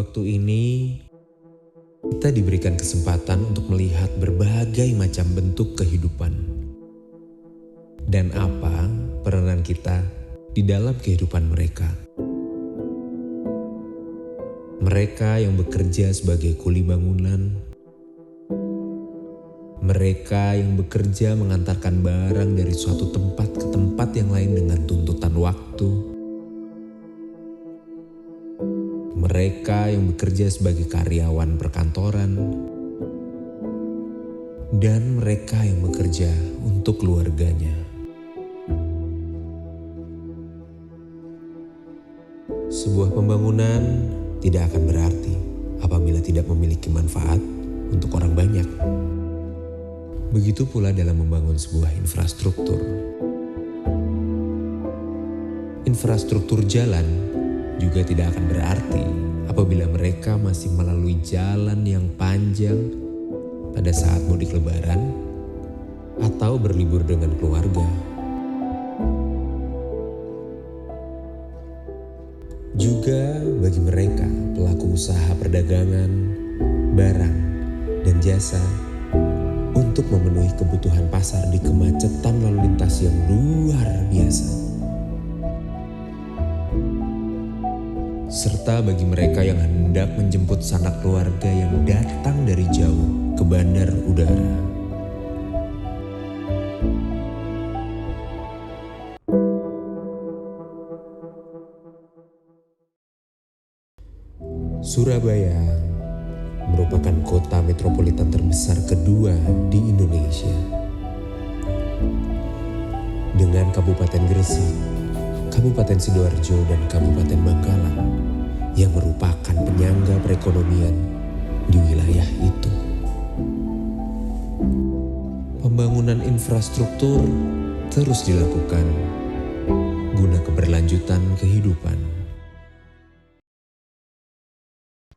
waktu ini, kita diberikan kesempatan untuk melihat berbagai macam bentuk kehidupan. Dan apa peranan kita di dalam kehidupan mereka. Mereka yang bekerja sebagai kuli bangunan. Mereka yang bekerja mengantarkan barang dari suatu tempat ke tempat yang lain dengan tuntutan waktu. Mereka yang bekerja sebagai karyawan perkantoran. Dan mereka yang bekerja untuk keluarganya. Sebuah pembangunan tidak akan berarti apabila tidak memiliki manfaat untuk orang banyak. Begitu pula dalam membangun sebuah infrastruktur. Infrastruktur jalan juga tidak akan berarti apabila mereka masih melalui jalan yang panjang pada saat mudik lebaran atau berlibur dengan keluarga. Juga bagi mereka pelaku usaha perdagangan, barang, dan jasa untuk memenuhi kebutuhan pasar di kemacetan lalu lintas yang luar biasa. Serta bagi mereka yang hendak menjemput sanak keluarga yang datang dari jauh ke bandar udara. Surabaya merupakan kota metropolitan terbesar kedua di Indonesia. Dengan Kabupaten Gresik, Kabupaten Sidoarjo, dan Kabupaten Bangkalan yang merupakan penyangga perekonomian di wilayah itu. Pembangunan infrastruktur terus dilakukan guna keberlanjutan kehidupan.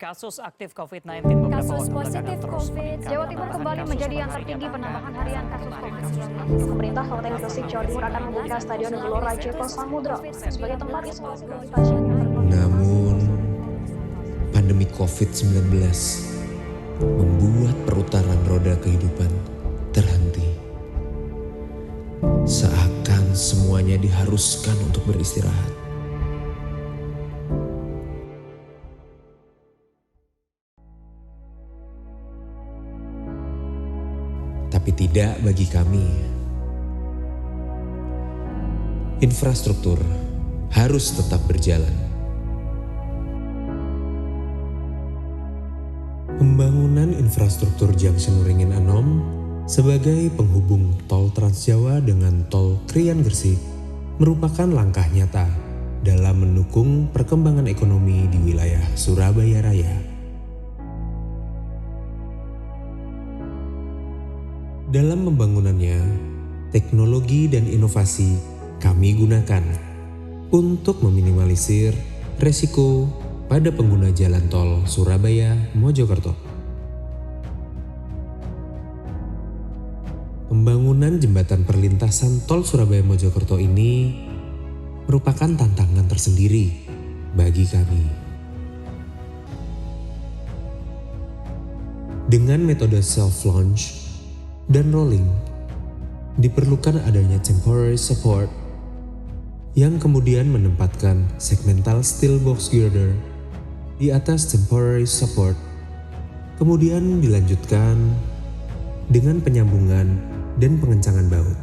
Kasus aktif COVID-19 beberapa Kasus waktu positif belakangan terus COVID meningkat. Jawa Timur kembali menjadi yang tertinggi penambahan harian kasus COVID-19. Pemerintah Kabupaten Gresik, Jawa Timur akan membuka Stadion Gelora Joko Samudro sebagai tempat isolasi bagi pasien yang terkonfirmasi. Namun, pandemi COVID-19 membuat perputaran roda kehidupan terhenti. Seakan semuanya diharuskan untuk beristirahat. Tapi tidak bagi kami. Infrastruktur harus tetap berjalan. Pembangunan infrastruktur Junction Waringin Anom sebagai penghubung tol Trans Jawa dengan tol Krian Gresik merupakan langkah nyata dalam mendukung perkembangan ekonomi di wilayah Surabaya Raya. Dalam pembangunannya, teknologi dan inovasi kami gunakan untuk meminimalisir resiko pada pengguna jalan tol Surabaya-Mojokerto. Pembangunan jembatan perlintasan tol Surabaya-Mojokerto ini merupakan tantangan tersendiri bagi kami. Dengan metode self-launch dan rolling, diperlukan adanya temporary support yang kemudian menempatkan segmental steel box girder di atas temporary support, kemudian dilanjutkan dengan penyambungan dan pengencangan baut.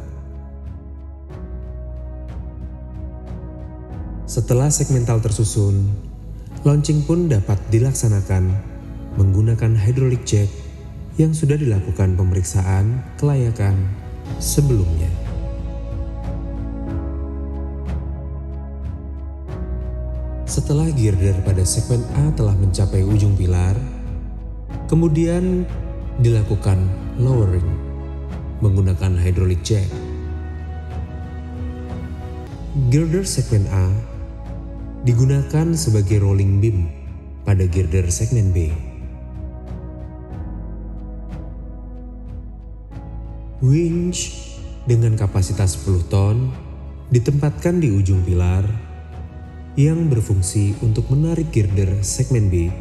Setelah segmental tersusun, launching pun dapat dilaksanakan menggunakan hydraulic jack yang sudah dilakukan pemeriksaan kelayakan sebelumnya. Setelah girder pada segmen A telah mencapai ujung pilar, kemudian dilakukan lowering menggunakan hydraulic jack. Girder segmen A digunakan sebagai rolling beam pada girder segmen B. Winch dengan kapasitas 10 ton ditempatkan di ujung pilar yang berfungsi untuk menarik girder segmen B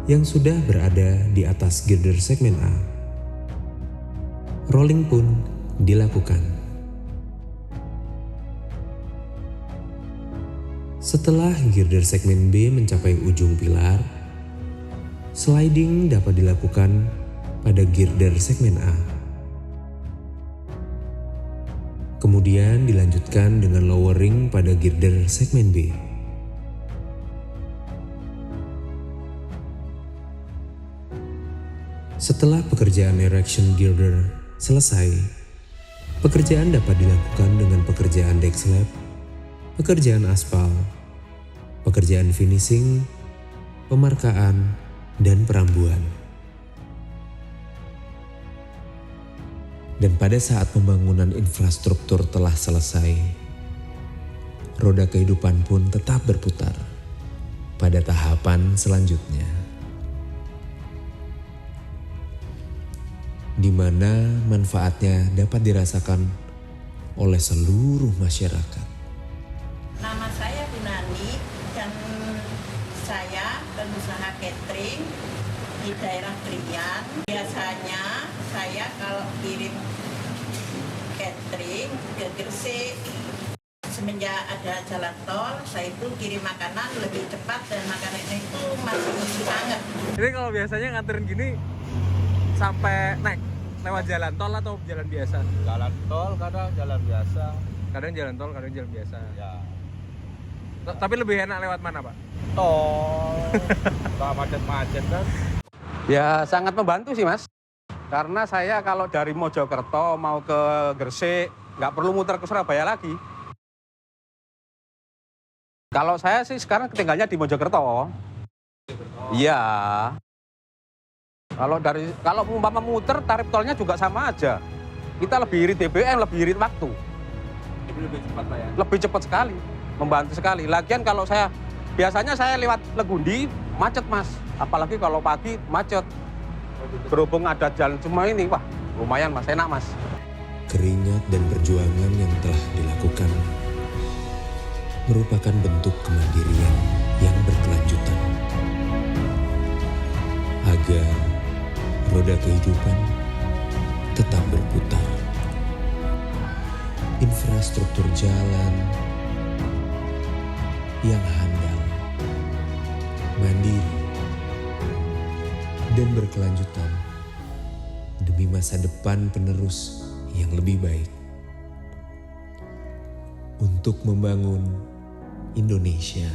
yang sudah berada di atas girder segmen A. Rolling pun dilakukan. Setelah girder segmen B mencapai ujung pilar, sliding dapat dilakukan pada girder segmen A. Kemudian dilanjutkan dengan lowering pada girder segmen B. Setelah pekerjaan erection girder selesai, pekerjaan dapat dilakukan dengan pekerjaan deck slab, pekerjaan aspal, pekerjaan finishing, pemarkaan, dan perambuan. Dan pada saat pembangunan infrastruktur telah selesai, roda kehidupan pun tetap berputar pada tahapan selanjutnya, di mana manfaatnya dapat dirasakan oleh seluruh masyarakat. Nama saya Bunani dan saya pengusaha catering di daerah Krian. Biasanya saya kalau kirim catering ke Gresik, semenjak ada jalan tol, saya itu kirim makanan lebih cepat dan makanan itu masih hangat. Jadi kalau biasanya nganterin gini sampai naik lewat jalan tol atau jalan biasa? Jalan tol, kadang jalan biasa. Kadang jalan tol, kadang jalan biasa. Ya, Tapi lebih enak lewat mana, Pak? tol. Gak macet-macet kan. Ya sangat membantu sih Mas, karena saya kalau dari Mojokerto mau ke Gresik nggak perlu muter ke Surabaya lagi. Kalau saya sih sekarang tinggalnya di Mojokerto. Iya. Kalau umpama muter tarif tolnya juga sama aja. Kita lebih irit BBM, lebih irit waktu. Lebih cepat, Pak ya? Lebih cepat sekali, membantu sekali. Lagian kalau biasanya saya lewat Legundi macet Mas, apalagi kalau pagi macet. Berhubung ada jalan cuma ini, wah lumayan Mas, enak Mas. Keringat dan perjuangan yang telah dilakukan merupakan bentuk kemandirian yang berkelanjutan agar roda kehidupan tetap berputar. Infrastruktur jalan yang handal, mandiri, dan berkelanjutan demi masa depan penerus yang lebih baik untuk membangun Indonesia.